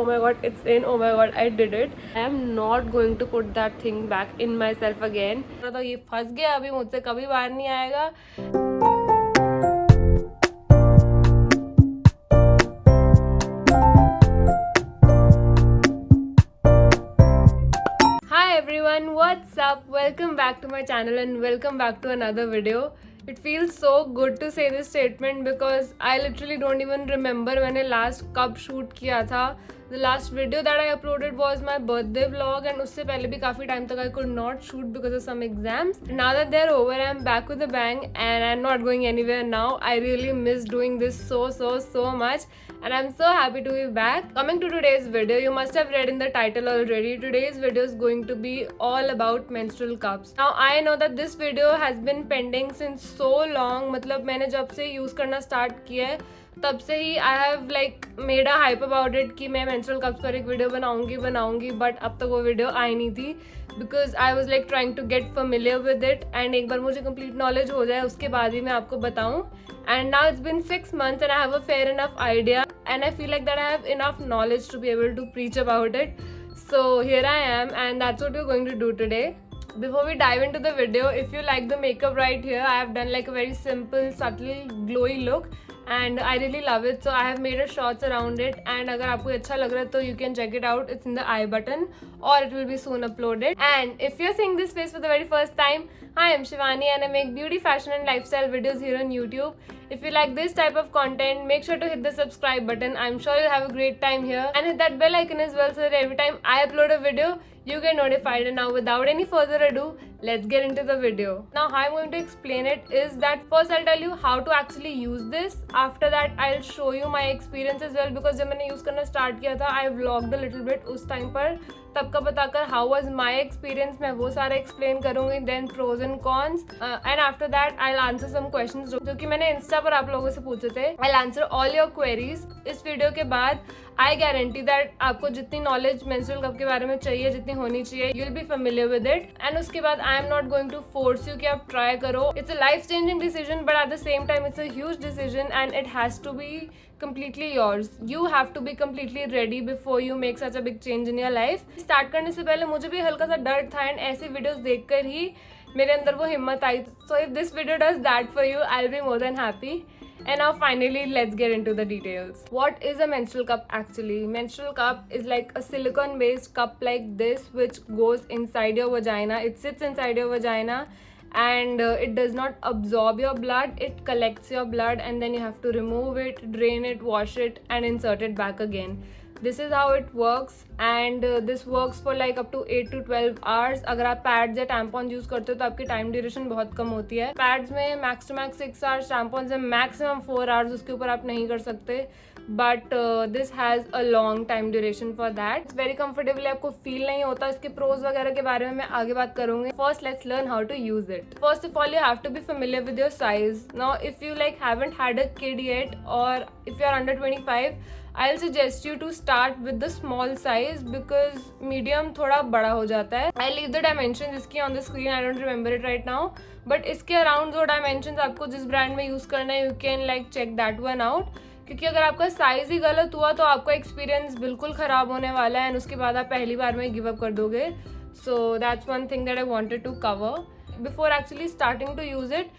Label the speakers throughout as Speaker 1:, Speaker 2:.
Speaker 1: Oh my god, it's in. Oh my god, I did it. I am not going to put that thing back in myself again. तो ये फंस गया, अभी मुझसे कभी बाहर नहीं आएगा. Hi everyone, what's up? Welcome back to my channel and welcome back to another video. It feels so good to say this statement because I literally don't even remember मैंने last कब shoot किया था. The last video that I uploaded was my birthday vlog and उससे पहले भी काफ़ी time तक I could not shoot because of some exams. Now that they're over, I'm back with a bang and I'm not going anywhere now. I really miss doing this so much and I'm so happy to be back. Coming to today's video, you must have read in the title already. Today's video is going to be all about menstrual cups. Now I know that this video has been pending since so long. मतलब मैंने जब से use करना start किया है तब से ही I have like made a hype about it कि मैं मेंस्ट्रुअल कप्स पर एक वीडियो बनाऊंगी बट अब तक वो वीडियो आई नहीं थी because I was like trying to get familiar with it and एक बार मुझे कंप्लीट नॉलेज हो जाए उसके बाद ही मैं आपको बताऊं. And now it's been 6 months and I have a fair enough idea and I feel like that I have enough knowledge to be able to preach about it. So here I am and that's what we're going to do today. Before we dive into the video, if you like the makeup right here, I have done like a very simple, subtle, glowy look and I really love it. So I have made a shorts around it and अगर आपको अच्छा लग रहा है तो you can check it out. It's in the I button or it will be soon uploaded. And if you're seeing this face for the very first time, hi, I'm Shivani and I make beauty, fashion and lifestyle videos here on YouTube. If you like this type of content, make sure to hit the subscribe button. I'm sure you'll have a great time here. And hit that bell icon as well so that every time I upload a video, you get notified. And now without any further ado, let's get into the video. Now how I'm going to explain it is that first I'll tell you how to actually use this. After that I'll show you my experience as well because जब मैंने use करना start किया था I vlogged a little bit उस time पर तब का बताकर how was my experience मैं वो सारा explain करूँगी. Then pros and cons and after that I'll answer some questions जो कि मैंने Insta पर आप लोगों से पूछे थे. I'll answer all your queries. इस वीडियो के बाद I guarantee that आपको जितनी knowledge menstrual cup के बारे में चाहिए जितनी होनी चाहिए you'll be familiar with it. And उसके बाद I am not going to force you कि आप try करो. It's a life changing decision but at the same time it's a huge decision and it has to be completely yours. You have to be completely ready before you make such a big change in your life. Start करने से पहले मुझे भी हल्का सा डर था and ऐसे videos देखकर ही मेरे अंदर वो हिम्मत आई. So if this video does that for you, I'll be more than happy. And now finally let's get into the details. What is a menstrual cup actually? Menstrual cup is like a silicone based cup like this which goes inside your vagina. It sits inside your vagina and it does not absorb your blood. It collects your blood and then you have to remove it, drain it, wash it and insert it back again. This is how it works and this works for like up to 8 to 12 hours. अगर आप pads या tampons use करते हो तो आपकी time duration बहुत कम होती है. पैड्स में max to max 6 hours, tampons में मैक्सिमम 4 hours, उसके ऊपर आप नहीं कर सकते. But this has a long time duration for that. It's very comfortable, आपको फील नहीं होता. इसके प्रोज वगैरह के बारे में मैं आगे बात करूंगी. First let's learn how to use it. First of all you have to be familiar with your size. Now if you like haven't had a kid yet और if you are under 25, I'll suggest you to start with the small size because medium थोड़ा बड़ा हो जाता है. I'll leave the dimensions इसकी on the screen. I don't remember it right now. But इसके around जो dimensions आपको जिस brand में use करना है you can like check that one out. क्योंकि अगर आपका साइज ही गलत हुआ तो आपका एक्सपीरियंस बिल्कुल ख़राब होने वाला है और उसके बाद आप पहली बार में गिव अप कर दोगे. So that's one thing that I wanted to cover. Before actually starting to use it,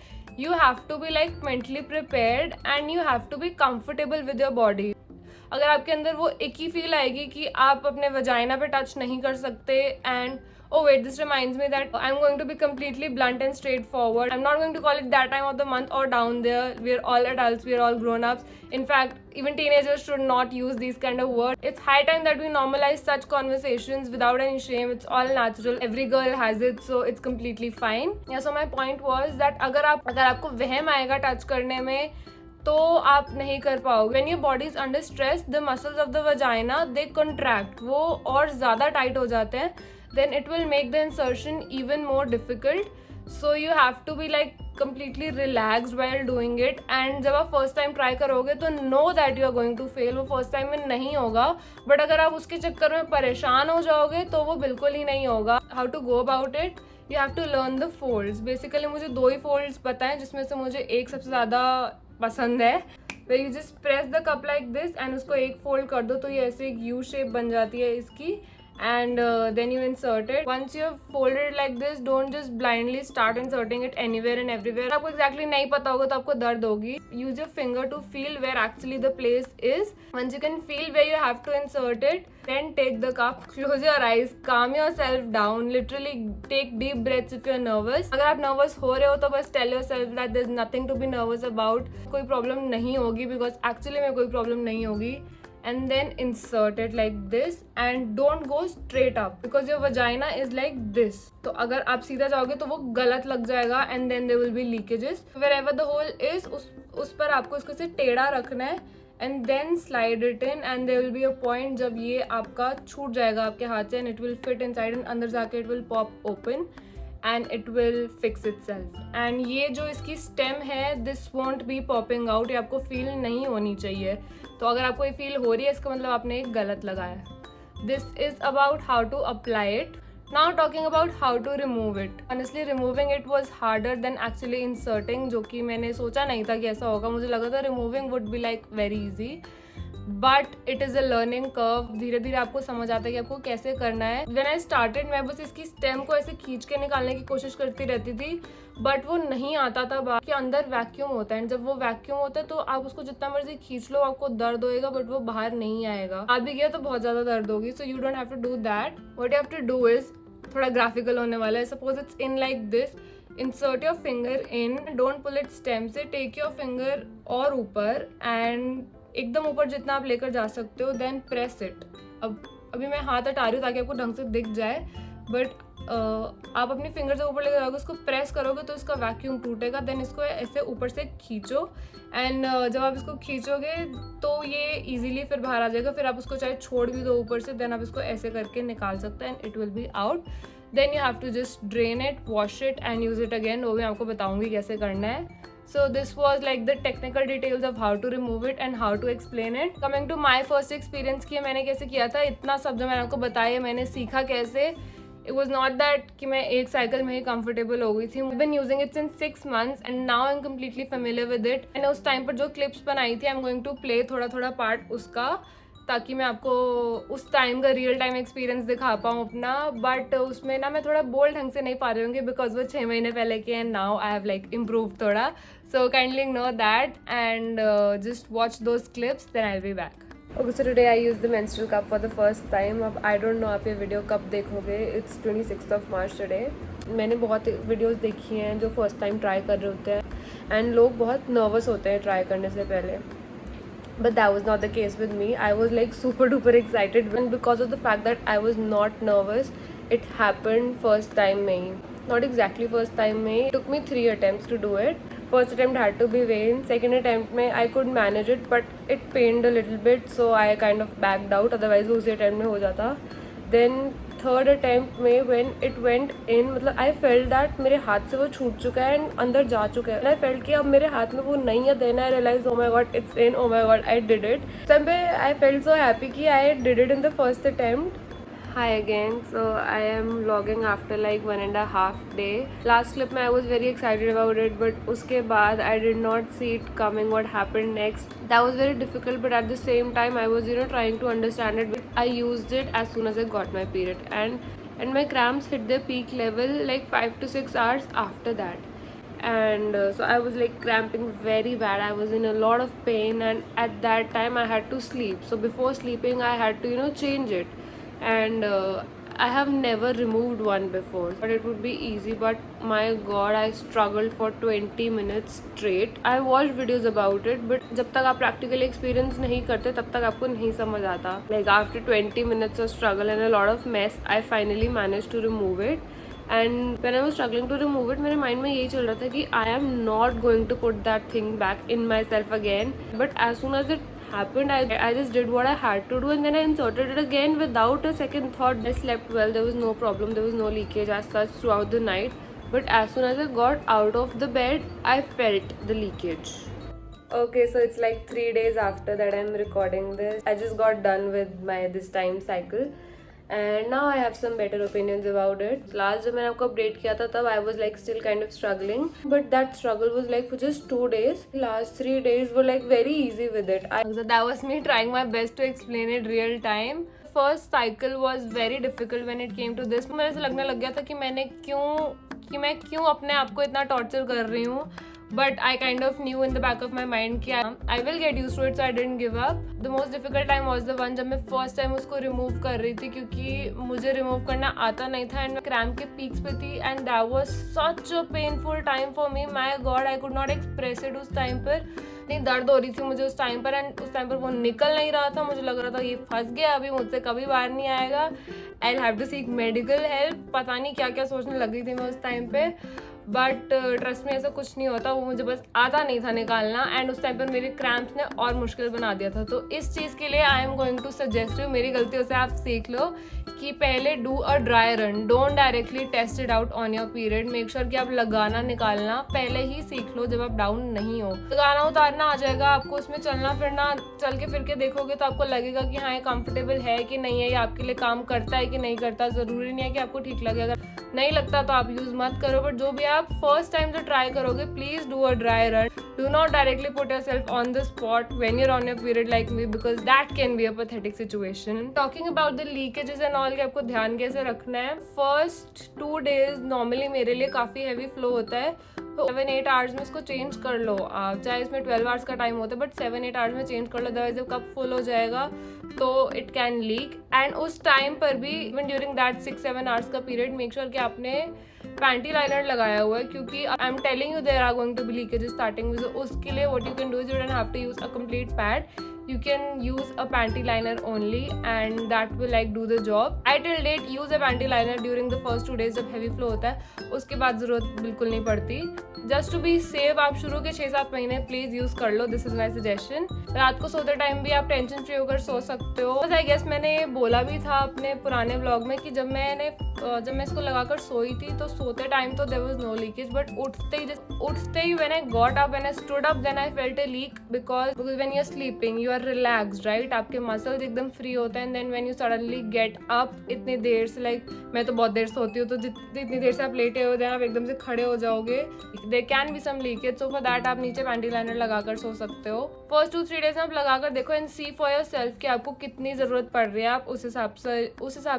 Speaker 1: you have to be like mentally prepared and you have to be comfortable with your body. अगर आपके अंदर वो एक ही feel आएगी कि आप अपने vagina पे टच नहीं कर सकते and oh wait, this reminds me that I'm going to be completely blunt and straightforward. I'm not going to call it that time of the month or down there. We're all adults, we're all grown-ups. In fact, even teenagers should not use these kind of words. It's high time that we normalize such conversations without any shame. It's all natural. Every girl has it, so it's completely fine. Yeah, so my point was that अगर आपको वहम आएगा touch करने में तो आप नहीं कर पाओगे. When your body is under stress, the muscles of the vagina they contract. वो और ज़्यादा टाइट हो जाते हैं. Then it will make the insertion even more difficult. So you have to be like completely relaxed while doing it. And जब आप first time try करोगे तो know that you are going to fail. वो first time में नहीं होगा. But अगर आप उसके चक्कर में परेशान हो जाओगे तो वो बिल्कुल ही नहीं होगा. How to go about it? You have to learn the folds. Basically मुझे 2 ही folds पता है जिसमें से मुझे एक सबसे ज़्यादा पसंद है. where you just press the cup like this and उसको एक fold कर दो तो ये ऐसे एक U shape बन जाती है इसकी, and then you insert it. Once you have folded it like this, don't just blindly start inserting it anywhere and everywhere. आपको exactly नहीं पता होगा तो आपको दर्द होगी. Use your finger to feel where actually the place is. Once you can feel where you have to insert it, then take the cup, close your eyes, calm yourself down, literally take deep breaths if you're nervous. अगर आप nervous हो रहे हो तो बस tell yourself that there's nothing to be nervous about. कोई problem नहीं होगी, because actually में कोई problem नहीं होगी. And then insert it like this and don't go straight up because your vagina is like this. तो अगर आप सीधा जाओगे तो वो गलत लग जाएगा and then there will be leakages. Wherever the hole is, उस पर आपको इसको से टेढ़ा रखना है and then slide it in and there will be a point जब ये आपका छूट जाएगा आपके हाथ से and it will fit inside and अंदर जाके it will pop open and it will fix itself. And ये जो इसकी stem है, this won't be popping out, ये आपको feel नहीं होनी चाहिए. तो अगर आपको ये फील हो रही है इसका मतलब आपने एक गलत लगाया. This is about how to apply it. Now talking about how to remove it. Honestly removing it was harder than actually inserting, जो कि मैंने सोचा नहीं था कि ऐसा होगा. मुझे लगा था removing would be like very easy. But it is a learning curve. धीरे धीरे आपको समझ आता है कि आपको कैसे करना है. व्हेन आई स्टार्टेड मैं बस इसकी स्टेम को ऐसे खींच के निकालने की कोशिश करती रहती थी, बट वो नहीं आता था. बात के अंदर वैक्यूम होता है, जब वो वैक्यूम होता है तो आप उसको जितना मर्जी खींच लो आपको दर्द होएगा, बट वो बाहर नहीं आएगा. आ भी गया तो बहुत ज़्यादा दर्द होगी. So you don't have to do that. What you have to do is, थोड़ा ग्राफिकल होने वाला है. Suppose it's in like this. Insert your finger in, don't pull it stem से, टेक योर फिंगर और ऊपर एंड एकदम ऊपर जितना आप लेकर जा सकते हो, देन प्रेस इट. अभी मैं हाथ हटा रही हूँ ताकि आपको ढंग से दिख जाए, बट आप अपनी फिंगर से ऊपर लेकर जाओगे, उसको प्रेस करोगे तो इसका वैक्यूम टूटेगा. देन इसको ऐसे ऊपर से खींचो एंड जब आप इसको खींचोगे तो ये इजीली फिर बाहर आ जाएगा. फिर आप उसको चाहे छोड़ भी दो ऊपर से, देन आप इसको ऐसे करके निकाल सकते हैं and it will be out. Then you have to just drain it, wash it and use it again. वो भी आपको बताऊंगी कैसे करना है. So this was like the technical details of how to remove it and how to explain it. Coming to my first experience कि मैंने कैसे किया था, इतना सब जो मैंने आपको बताया मैंने सीखा कैसे. It was not that कि मैं एक साइकिल में ही comfortable हो गई थी. I've been using it since 6 months and now I'm completely familiar with it. मैंने उस टाइम पर जो क्लिप्स बनाई थी I'm going to play थोड़ा पार्ट उसका, ताकि मैं आपको उस टाइम का रियल टाइम एक्सपीरियंस दिखा पाऊँ अपना. बट उसमें ना मैं थोड़ा बोल ढंग से नहीं पा रही होंगी बिकॉज वो 6 महीने पहले के end now I have like improve थोड़ा. So kindly ignore that and just watch those clips, then I will be back. Okay, so today I use the menstrual cup for the first time. अब I don't know आप ये video कब देखोगे. It's 26th of March today. मैंने बहुत videos देखी हैं जो फर्स्ट टाइम ट्राई कर रहे होते हैं एंड लोग बहुत नर्वस होते हैं ट्राई करने से पहले. But that was not the case with me. I was like super duper excited, and because of the fact that I was not nervous, it happened first time में ही. Not exactly first time में ही. It took me 3 attempts to do it. First attempt had to be vain. Second attempt में I could manage it, but it pained a little bit, so I kind of backed out. Otherwise उसी attempt में हो जाता. Then third attempt में when it went in, मतलब I felt that मेरे हाथ से वो छूट चुका है एंड अंदर जा चुका है. आई फेल्ट कि अब मेरे हाथ में वो नहीं है. Then I realise oh my God it's in, oh my God I did it. तब पे आई फेल्ट सो हैप्पी कि I did it in the first attempt. Hi again. So I am vlogging after like 1.5 day. Last clip में I was very excited about it, but उसके बाद I did not see it coming. What happened next? That was very difficult, but at the same time I was trying to understand it. I used it as soon as I got my period, and my cramps hit their peak level like 5 to 6 hours after that. And so I was like cramping very bad. I was in a lot of pain, and at that time I had to sleep. So before sleeping I had to change it. And I have never removed one before, but it would be easy. But my god, I struggled for 20 minutes straight. I watched videos about it, but जब तक आप practically experience नहीं करते तब तक आपको नहीं समझ आता. Like after 20 minutes of struggle and a lot of mess, I finally managed to remove it. And when I was struggling to remove it, मेरे mind में यही चल रहा था कि I am not going to put that thing back in myself again. But as soon as it happened, I just did what I had to do, and then I inserted it again without a second thought. I slept well. There was no problem. There was no leakage as such throughout the night. But as soon as I got out of the bed, I felt the leakage. Okay, so it's like 3 days after that I'm recording this. I just got done with my this time cycle, and now I have some better opinions about it. Last जब मैंने आपको update किया था तब I was like still kind of struggling, but that struggle was like for just 2 days. Last 3 days were like very easy with it. So that was me trying my best to explain it real time. First cycle was very difficult when it came to this. मुझे ऐसा लगने लग गया था कि मैं क्यों अपने आप को इतना टॉर्चर कर रही हूँ. But I kind of knew in the back of my mind कि I will get used to it, so I didn't give up. The most difficult time was the one जब मैं first time उसको remove कर रही थी, क्योंकि मुझे remove करना आता नहीं था and मैं cramp के peaks पे थी and that was such a painful time for me. My God, I could not express it उस time पर. इतनी दर्द हो रही थी मुझे उस टाइम पर एंड उस टाइम पर वो निकल नहीं रहा था. मुझे लग रहा था ये फंस गया, अभी मुझसे कभी बाहर नहीं आएगा. I have to seek medical help. पता नहीं क्या क्या सोचने लगी थी मैं उस टाइम पे, बट ट्रस्ट में ऐसा कुछ नहीं होता. वो मुझे बस आता नहीं था निकालना एंड उस टाइम पर मेरे क्रैम्प्स ने और मुश्किल बना दिया था. तो इस चीज़ के लिए I am going to suggest you, मेरी गलतियों से आप सीख लो कि पहले do a dry run. Don't directly test it out on your period. Make sure कि आप लगाना निकालना पहले ही सीख लो जब आप डाउन नहीं हो. लगाना उतारना आ जाएगा आपको, उसमें चलना फिरना, चल के फिर के देखोगे तो आपको लगेगा कि हाँ ये कंफर्टेबल है कि नहीं है, ये आपके लिए काम करता है कि नहीं करता. ज़रूरी नहीं है कि आपको ठीक लगे. अगर नहीं लगता तो आप यूज़ मत करो, बट जो भी आप फर्स्ट टाइम जो ट्राई करोगे please do a dry run. Do not directly put yourself on the spot when you're on your period like me, because that can be a pathetic situation. Talking about the leakages and all, कि आपको ध्यान कैसे रखना है. First 2 days normally मेरे लिए काफ़ी heavy flow होता है, तो 7-8 आवर्स में इसको चेंज कर लो आप. चाहे इसमें 12 आवर्स का टाइम होता है बट 7-8 आवर्स में चेंज कर लो, अदरवाइज जब कप फुल हो जाएगा तो इट कैन लीक. एंड उस टाइम पर भी इवन ड्यूरिंग दैट 6-7 आवर्स का पीरियड मेक श्योर कि आपने पैंटी लाइनर लगाया हुआ है, क्योंकि I am telling you there are going to be leakages starting. उसके लिए what you can do is you don't have to use a complete pad. You can use a panty liner only and that will like do the job. I till date use a panty liner during the first 2 days जब heavy flow होता है, उसके बाद ज़रूरत बिल्कुल नहीं पड़ती. Just to be safe आप शुरू के 6-7 महीने प्लीज़ यूज़ कर लो. This is my suggestion. रात को सोते टाइम भी आप टेंशन फ्री होकर सो सकते हो. बस आई गेस मैंने बोला भी था अपने पुराने व्लॉग में कि जब मैं इसको लगाकर सोई थी तो सोते टाइम तो there was no leakage, but उठते ही when I got up, when I stood up, then I felt a leak because when you are sleeping you are relaxed, right. आपके मसल्स एकदम फ्री होते हैं and then when you suddenly get up इतनी देर से, like मैं तो बहुत देर सोती हूँ, तो जितनी देर से आप लेटे हो देन आप एकदम से खड़े हो जाओगे, there can be some leakage. So for that आप नीचे पैंटी लाइनर लगाकर सो सकते हो. फर्स्ट 2-3 डेज में आप लगाकर देखो and see for yourself कि आपको कितनी ज़रूरत पड़ रही है. आप उस हिसाब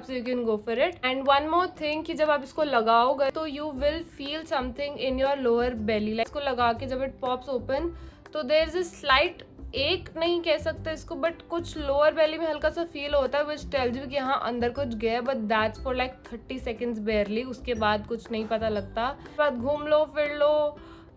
Speaker 1: से you can go for it. And one more thing कि जब आप इसको लगाओगे तो you will feel something in your lower Bailey. Like इसको लगा के जब इट पॉप्स ओपन तो देयर इज अ स्लाइट, एक नहीं कह सकते इसको, बट कुछ लोअर बेली में हल्का सा फील होता है विच टेल्स यू कि हाँ अंदर कुछ गया, but that's for like 30 seconds बेयरली. उसके बाद कुछ नहीं पता लगता. उसके बाद घूम लो फिर लो,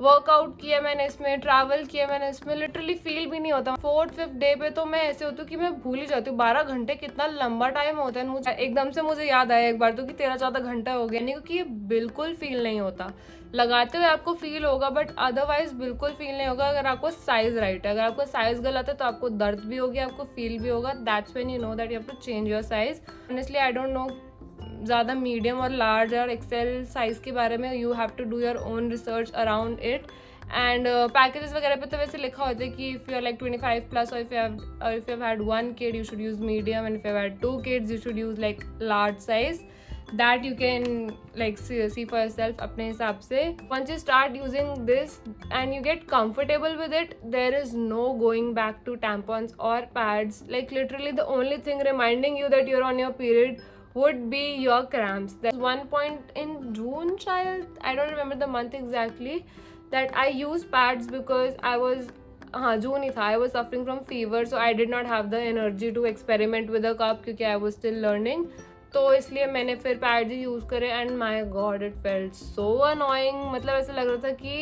Speaker 1: वर्कआउट किया मैंने इसमें, ट्रैवल किया मैंने इसमें, लिटरली फील भी नहीं होता. 4th-5th डे पे तो मैं ऐसे होती हूँ कि मैं भूल ही जाती हूँ. 12 घंटे कितना लंबा टाइम होता है. मुझे एकदम से मुझे याद आया एक बार तो कि 13-14 घंटा हो गया, नहीं, क्योंकि ये बिल्कुल फील नहीं होता. लगाते हुए आपको फील होगा बट अदरवाइज बिल्कुल फील नहीं होगा अगर आपको साइज राइट है. अगर आपको साइज गलत है तो आपको दर्द भी होगी, आपको फील भी होगा. That's when you know that you have to change your size. Honestly I don't know ज़्यादा मीडियम और लार्ज और एक्सेल साइज़ के बारे में. You have to do your own research around it. And packages वगैरह पे तो वैसे लिखा होता है कि इफ़ यू आर लाइक 25+ और if you have had 1 kid you should use medium, and if you have had 2 kids you should use like large size. That you can like see for yourself अपने हिसाब से. Once you start using this and you get comfortable with it, there is no going back to tampons or pads. Like literally the only thing reminding you that you're on your period would be your cramps. There's one point in June, child, I don't remember the month exactly, that I used pads because I was जून ही था. I was suffering from fever, so I did not have the energy to experiment with a cup क्योंकि I was still learning. तो इसलिए मैंने फिर pads ही use करे and my god it felt so annoying. मतलब ऐसा लग रहा था कि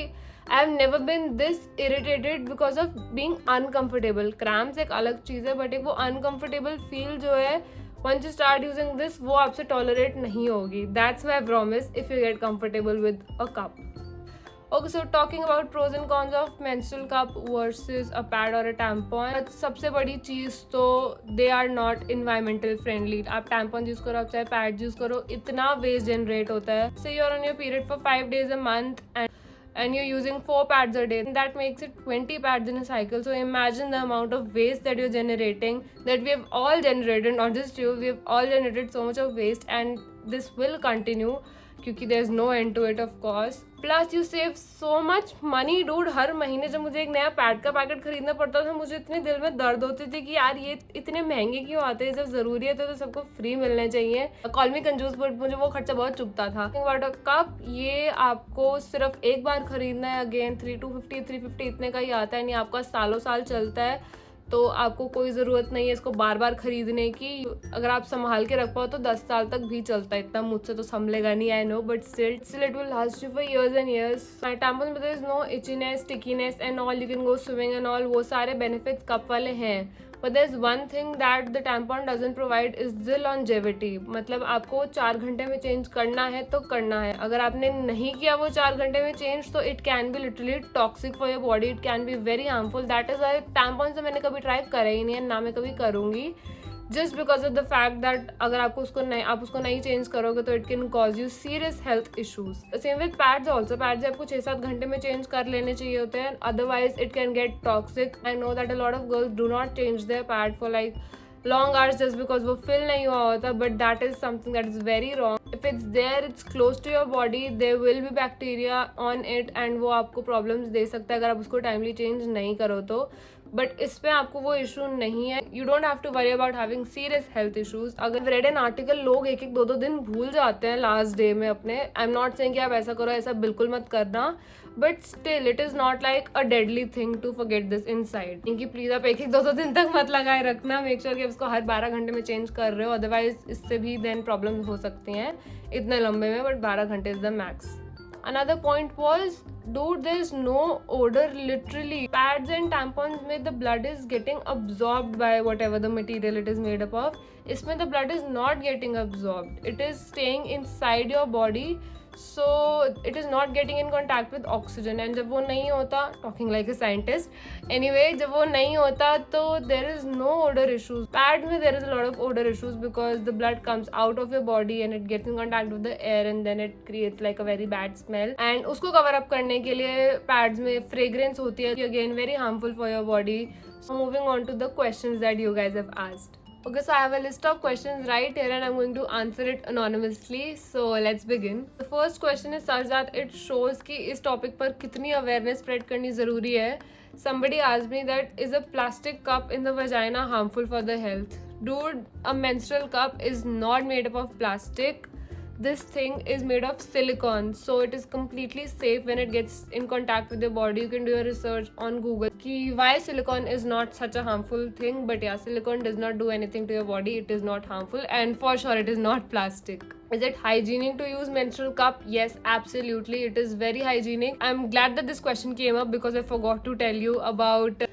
Speaker 1: I have never been this irritated because of being uncomfortable. Cramps एक अलग चीज़ है बट एक वो अनकम्फर्टेबल फील जो है once you start using this वो आपसे टॉलरेट नहीं होगी. That's my promise if you get comfortable with a cup. Okay, so talking about pros and cons of menstrual cup versus a pad or a tampon. सबसे बड़ी चीज़ तो they are not environmental friendly. आप tampon use करो, आप चाहे pads use करो, इतना waste generate होता है. So you are on your period for 5 days a month and and you're using 4 pads a day, that makes it 20 pads in a cycle. So imagine the amount of waste that you're generating, that we have all generated, not just you, we have all generated so much of waste, and this will continue क्योंकि there is no end to it of course. Plus you save so much money dude. हर महीने जब मुझे एक नया pad का packet खरीदना पड़ता था, मुझे इतने दिल में दर्द होती थी कि यार ये इतने महंगे क्यों आते हैं, जब ज़रूरी है तो सबको फ्री मिलने चाहिए. कॉल मी कंजूस बट मुझे वो खर्चा बहुत चुभता था. बट कप ये आपको सिर्फ एक बार खरीदना है. अगेन 350 इतने का ही आता है, नहीं आपका सालों साल चलता है, तो आपको कोई ज़रूरत नहीं है इसको बार बार खरीदने की. अगर आप संभाल के रख पाओ तो 10 साल तक भी चलता है. इतना मुझसे तो संभलेगा नहीं, I know, but still it will last you for years and years. Tampon में there is no itchiness, stickiness and all, you can go swimming and all, वो सारे बेनिफिट्स कप वाले हैं. But there is one thing that the tampon doesn't provide is the longevity. मतलब आपको 4 घंटे में change करना है तो करना है. अगर आपने नहीं किया वो 4 घंटे में चेंज, तो it can be literally toxic for your body, it can be very harmful. That is why tampon से मैंने कभी ट्राई करा ही नहीं है, ना मैं कभी करूँगी, just because of the fact that अगर आपको उसको नहीं चेंज करोगे तो it can cause you serious health issues. Same with pads also. Pads आपको 6-7 घंटे में चेंज कर लेने चाहिए होते हैं, otherwise it can get toxic. I know that a lot of girls do not change their pad for like long hours just because वो fill नहीं हुआ होता, but that is something that is very wrong. If it's there, it's close to your body, there will be bacteria on it and वो आपको problems they सकता है अगर आप उसको टाइमली चेंज नहीं करो तो. बट इस पे आपको वो इशू नहीं है. You don't have to worry about having serious health issues. अगर रेड एन आर्टिकल, लोग 1-2 दिन भूल जाते हैं लास्ट डे में अपने. आई एम नॉट सेइंग कि आप ऐसा करो, ऐसा बिल्कुल मत करना, but still it is not like a deadly thing to forget this inside. क्योंकि प्लीज़ आप 1-2 दिन तक मत लगाए रखना. मेक श्योर कि इसको हर 12 घंटे में चेंज कर रहे हो, अदरवाइज इससे भी देन प्रॉब्लम हो सकती हैं इतने लंबे में. बट 12 घंटे is the max. Another point was, dude, there is no odor literally. Pads and tampons में the blood is getting absorbed by whatever the material it is made up of. इसमें the blood is not getting absorbed. It is staying inside your body. So it is not getting in contact with oxygen. And जब वो नहीं होता, talking like a scientist, anyway, जब वो नहीं होता तो there is no odor issues. Pad में there is a lot of odor issues because the blood comes out of your body and it gets in contact with the air and then it creates like a very bad smell. And उसको cover up करने के लिए pads में fragrance होती है, again very harmful for your body. So moving on to the questions that you guys have asked. Okay, so I have a list of questions right here and I'm going to answer it anonymously. So let's begin. The first question is such that it shows कि इस topic पर कितनी awareness spread करनी ज़रूरी है. Somebody asked me that, is a plastic cup in the vagina harmful for the health? Dude, a menstrual cup is not made up of plastic. This thing is made of silicone, so it is completely safe when it gets in contact with your body. You can do your research on Google कि why silicone is not such a harmful thing, but yeah, silicone does not do anything to your body. It is not harmful, and for sure it is not plastic. Is it hygienic to use menstrual cup? Yes, absolutely. It is very hygienic. I'm glad that this question came up because I forgot to tell you about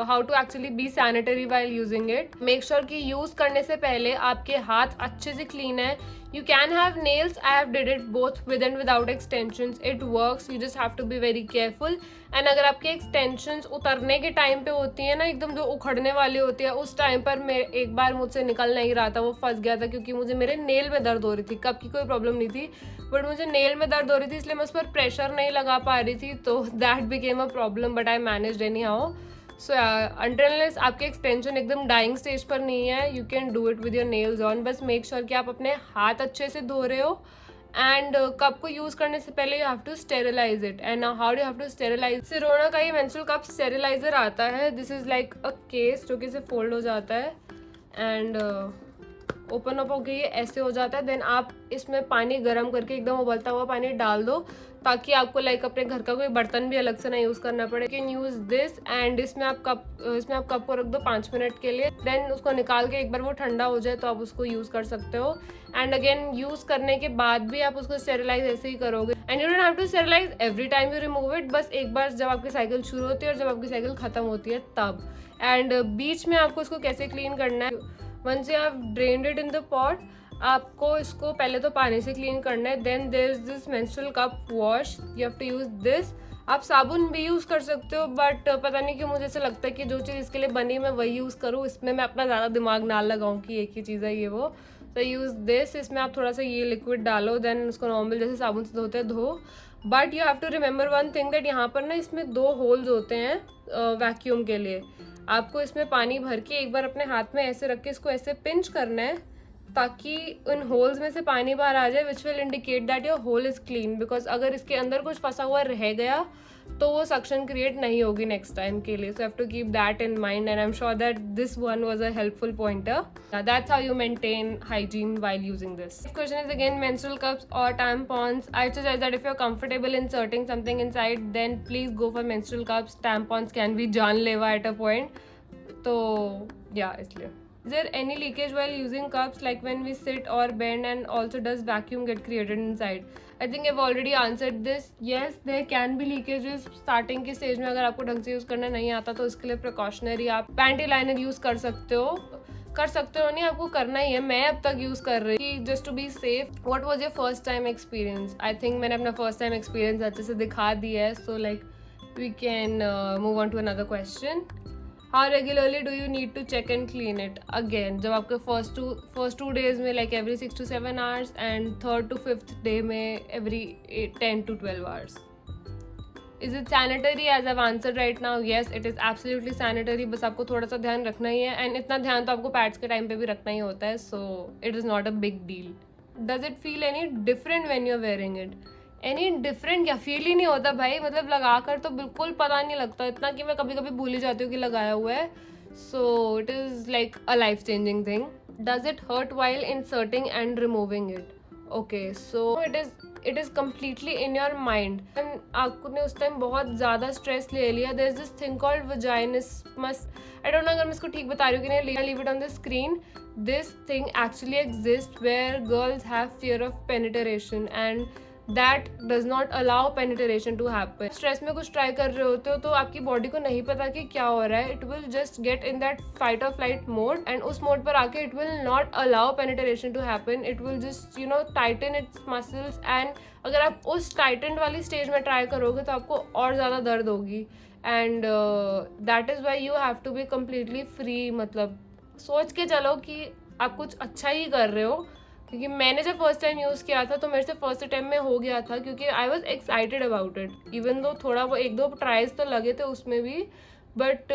Speaker 1: how to actually be sanitary while using it. Make sure कि use करने से पहले आपके हाथ अच्छे से clean है. You can have nails. I have did it both with and without extensions. It works. You just have to be very careful. And अगर आपके extensions उतरने के टाइम पे होती हैं ना, एकदम जो उखड़ने वाली होती है, उस टाइम पर मैं एक बार मुझसे निकल नहीं रहा था, वो फंस गया था क्योंकि मुझे मेरे नेल में दर्द हो रही थी. कप की कोई प्रॉब्लम नहीं थी, बट मुझे नेल में दर्द हो रही थी, इसलिए मैं उस पर प्रेशर नहीं लगा पा रही थी, तो that became a problem, but I managed any how. So until आपके एक्सटेंशन एकदम डाइंग स्टेज पर नहीं है, you can do it with your nails on. बस मेक श्योर कि आप अपने हाथ अच्छे से धो रहे हो. एंड कप को यूज़ करने से पहले you have to sterilise it. And how do have to sterilise? Sirona का ये मेंस्ट्रुअल कप स्टेरिलाइजर आता है. This is like a case जो कि इसे फोल्ड हो जाता है एंड ओपन अप होकर ये ऐसे हो जाता है. देन आप इसमें पानी गर्म करके एकदम उबलता हुआ पानी डाल दो ताकि आपको लाइक अपने घर का कोई बर्तन भी अलग से ना यूज़ करना पड़े. कैन यूज़ दिस एंड इसमें आप कप को रख दो 5 मिनट के लिए. देन उसको निकाल के एक बार वो ठंडा हो जाए तो आप उसको यूज़ कर सकते हो. एंड अगेन यूज़ करने के बाद भी आप उसको स्टेरिलाइज ऐसे ही करोगे. And you don't have to sterilize every time you remove it. बस एक बार जब आपकी साइकिल शुरू होती है और जब आपकी साइकिल ख़त्म होती है तब. एंड बीच में आपको इसको कैसे क्लीन करना है? Once you have drained it in the pot, आपको इसको पहले तो पानी से क्लीन करना है. Then there is this menstrual cup wash, you have to use this. आप साबुन भी यूज़ कर सकते हो, बट पता नहीं क्यों मुझे ऐसा लगता है कि जो चीज़ इसके लिए बनी मैं वही यूज़ करूँ, इसमें मैं अपना ज़्यादा दिमाग ना लगाऊँ कि एक ही चीज़ है ये वो। तो यूज़ दिस, इसमें आप थोड़ा सा ये लिक्विड डालो, देन उसको नॉर्मल जैसे साबुन से धोते हैं धो। But you have to remember one thing that यहाँ पर ना इसमें 2 होल्स होते हैं वैक्यूम के लिए। आपको इसमें पानी भर के एक बार अपने हाथ में ऐसे रख के इसको ऐसे पिंच करना है ताकि उन होल्स में से पानी बाहर आ जाए, which will indicate that your hole is clean. Because अगर इसके अंदर कुछ फंसा हुआ रह गया तो वो सक्शन क्रिएट नहीं होगी नेक्स्ट टाइम के लिए. So have to keep that in mind and I am sure that this one was a helpful pointer. That's how you maintain hygiene while using this. Next question is again menstrual cups or tampons. I suggest that if you're comfortable inserting something inside, then please go for menstrual cups. Tampons can be जानलेवा at a point. तो yeah, इसलिए. Is there any leakage while using cups, like when we sit or bend, and also does vacuum get created inside? I think I've already answered this. Yes, there can be leakages starting के stage में. अगर आपको ढंग से use करना नहीं आता तो इसके लिए प्रिकॉशनरी आप पैंटी लाइनर यूज़ कर सकते हो. नहीं, आपको करना ही है. मैं अब तक यूज़ कर रही हूँ just to be safe. What was your first time experience? I think मैंने अपना फर्स्ट टाइम एक्सपीरियंस अच्छे से दिखा दिया है. So like we can move on to another question. How regularly do you need to check and clean it? Again, जब आपके first two days में like every 6 to 7 hours and third to fifth day में every 10 to 12 hours. Is it sanitary? As I've answered right now, yes, it is absolutely sanitary. बस आपको थोड़ा सा ध्यान रखना ही है, and इतना ध्यान तो आपको पैड्स के टाइम पे भी रखना ही होता है. So it is not a big deal. Does it feel any different when you're wearing it? Any different क्या फील ही नहीं होता भाई. मतलब लगा कर तो बिल्कुल पता नहीं लगता, इतना कि मैं कभी कभी भूल ही जाती हूँ कि लगाया हुआ है. So it is like a life changing thing. Does it hurt while inserting and removing it? Okay, so it is completely in your mind. आपने उस टाइम बहुत ज़्यादा स्ट्रेस ले लिया. There is this thing called vaginismus. I don't know अगर मैं इसको ठीक बता रही हूँ कि नहीं. Leave it on the screen. This thing actually exist where girls have fear of penetration and that does not allow penetration to happen. Stress में कुछ ट्राई कर रहे होते हो तो आपकी बॉडी को नहीं पता कि क्या हो रहा है. It will just get in that fight और फ्लाइट मोड एंड उस मोड पर आके it will not allow penetration to happen. It will just tighten its muscles and अगर आप उस टाइटन वाली स्टेज में ट्राई करोगे तो आपको और ज़्यादा दर्द होगी. And that is why you have to be completely free. मतलब सोच के चलो कि आप कुछ अच्छा ही कर रहे हो. क्योंकि मैंने जब फर्स्ट टाइम यूज़ किया था तो मेरे से फर्स्ट टाइम में हो गया था क्योंकि आई was excited about it. Even though थोड़ा वो 1-2 ट्राइज तो लगे थे उसमें भी, but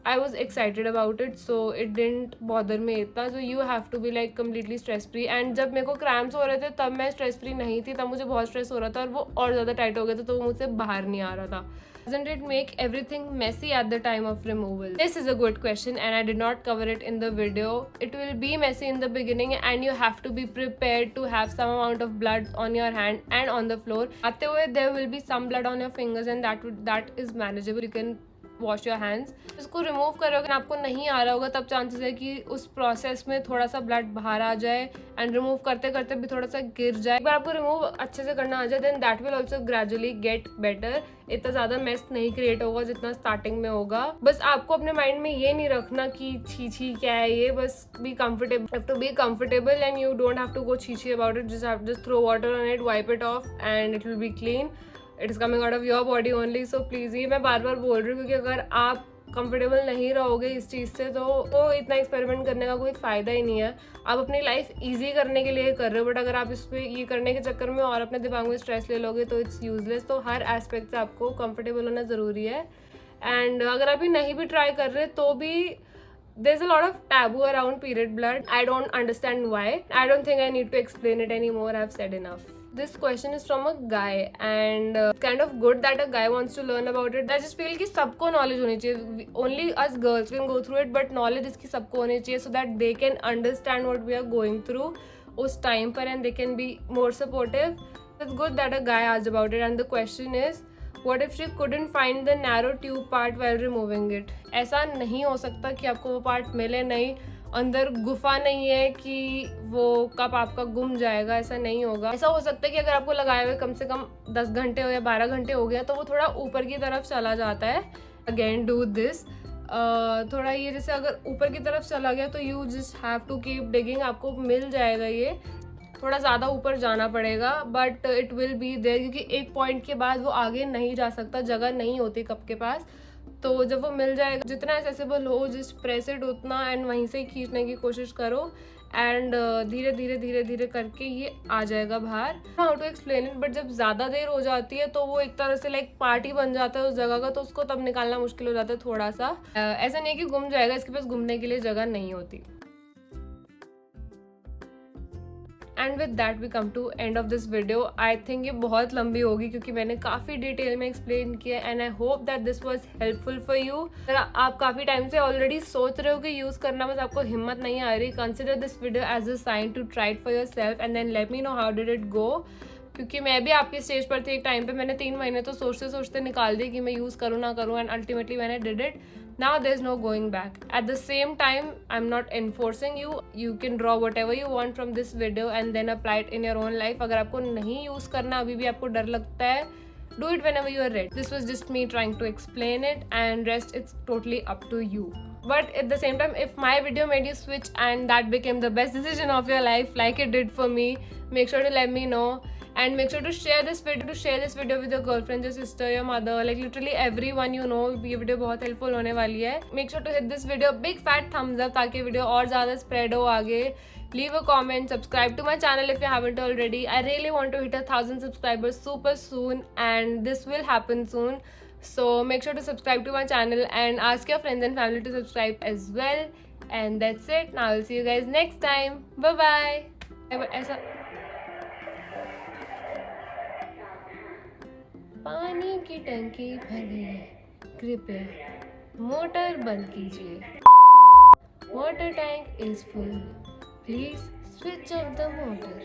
Speaker 1: I was excited about it. So it didn't bother me इतना. So you have to be like completely stress free. And जब मेरे को क्रैम्प्स हो रहे थे तब मैं स्ट्रेस फ्री नहीं थी, तब मुझे बहुत स्ट्रेस हो रहा था और वो और ज़्यादा टाइट हो गया था तो वो मुझसे बाहर नहीं आ रहा था. Doesn't it make everything messy at the time of removal? This is a good question and I did not cover it in the video. It will be messy in the beginning and you have to be prepared to have some amount of blood on your hand and on the floor. आते हुए there will be some blood on your fingers and that is manageable. You can wash your hands. इसको remove करोगे आपको नहीं आ रहा होगा तब chances है कि उस प्रोसेस में थोड़ा सा ब्लड बाहर आ जाए एंड रिमूव करते करते भी थोड़ा सा गिर जाए. एक बार आपको रिमूव अच्छे से करना आ जाए then that will also gradually get better. इतना ज़्यादा मेस नहीं क्रिएट होगा जितना स्टार्टिंग में होगा. बस आपको अपने माइंड में ये नहीं रखना कि छी छी क्या है ये. बस be comfortable. Have to be comfortable and you don't have to go छी छी about it. Just throw water on it, wipe it off and it will be clean. It is coming out of your body only. So please, ये मैं बार बार बोल रही हूँ क्योंकि अगर आप कंफर्टेबल नहीं रहोगे इस चीज़ से तो इतना एक्सपेरिमेंट करने का कोई फ़ायदा ही नहीं है. आप अपनी लाइफ ईजी करने के लिए कर रहे हो, बट अगर आप इस पर ये करने के चक्कर में और अपने दिमाग में स्ट्रेस ले लोगे तो इट्स यूजलेस. तो हर एस्पेक्ट से आपको कंफर्टेबल होना ज़रूरी है. एंड अगर आप ये नहीं भी ट्राई कर रहे तो भी there's a lot of taboo around period blood. I don't understand why. I don't think I need to explain it anymore. I've said enough. This question is from a guy and it's kind of good that a guy wants to learn about it. I just feel कि सबको knowledge होनी चाहिए. Only us girls can go through it, but knowledge इसकी सबको होनी चाहिए so that they can understand what we are going through उस time पर and they can be more supportive. It's good that a guy asked about it and the question is, what if she couldn't find the narrow tube part while removing it? ऐसा नहीं हो सकता कि आपको वो part मिले नहीं. अंदर गुफा नहीं है कि वो कप आपका गुम जाएगा, ऐसा नहीं होगा. ऐसा हो सकता है कि अगर आपको लगाए हुए कम से कम 10 घंटे हो या 12 घंटे हो गया तो वो थोड़ा ऊपर की तरफ चला जाता है. Again do this. थोड़ा ये जैसे अगर ऊपर की तरफ चला गया तो you just have to keep digging. आपको मिल जाएगा ये. थोड़ा ज़्यादा ऊपर जाना पड़ेगा, but it will be there, क्योंकि एक पॉइंट के बाद वो आगे नहीं जा सकता, जगह नहीं होती कप के पास। तो जब वो मिल जाएगा, जितना एक्सेसिबल हो, जस्ट प्रेस इट उतना, एंड वहीं से ही खींचने की कोशिश करो, एंड धीरे धीरे धीरे धीरे करके ये आ जाएगा बाहर। How to explain it, but जब ज़्यादा देर हो जाती है तो वो एक तरह से लाइक पार्टी बन जाता है उस जगह का, तो उसको तब निकालना मुश्किल हो जाता है थोड़ा सा। ऐसा नहीं है कि गुम जाएगा, इसके पास घूमने के लिए जगह नहीं होती। And with that we come to end of this video. I think ये बहुत लंबी होगी क्योंकि मैंने काफ़ी डिटेल में एक्सप्लेन किया, and I hope that this was helpful for you. अगर आप काफ़ी टाइम से ऑलरेडी सोच रहे हो कि यूज़ करना, बस आपको हिम्मत नहीं आ रही, consider this video as a sign to try it for yourself and then let me know how did it go. क्योंकि मैं भी आपकी स्टेज पर थी एक टाइम पे, मैंने 3 महीने तो सोचते सोचते निकाल दी कि मैं यूज़ करूँ ना करूँ, एंड अल्टीमेटली मैंने did it. Now there's no going back. At the same time, I'm not enforcing you. You can draw whatever you want from this video and then apply it in your own life. अगर आपको नहीं use करना, अभी भी आपको डर लगता है, do it whenever you are ready. This was just me trying to explain it, and rest it's totally up to you. But at the same time, if my video made you switch and that became the best decision of your life like it did for me, make sure to let me know. And make sure to share this video with your girlfriend, your sister, your mother, like literally everyone you know. ये video बहुत helpful होने वाली है। Make sure to hit this video big fat thumbs up ताकि video और ज़्यादा spread हो आगे। Leave a comment, subscribe to my channel if you haven't already. I really want to hit 1,000 subscribers super soon, and this will happen soon. So make sure to subscribe to my channel and ask your friends and family to subscribe as well. And that's it. Now I'll see you guys next time. Bye bye. ऐसा पानी की टंकी भर गई है, कृपया motor बंद कीजिए। Water tank is full, please switch off the motor.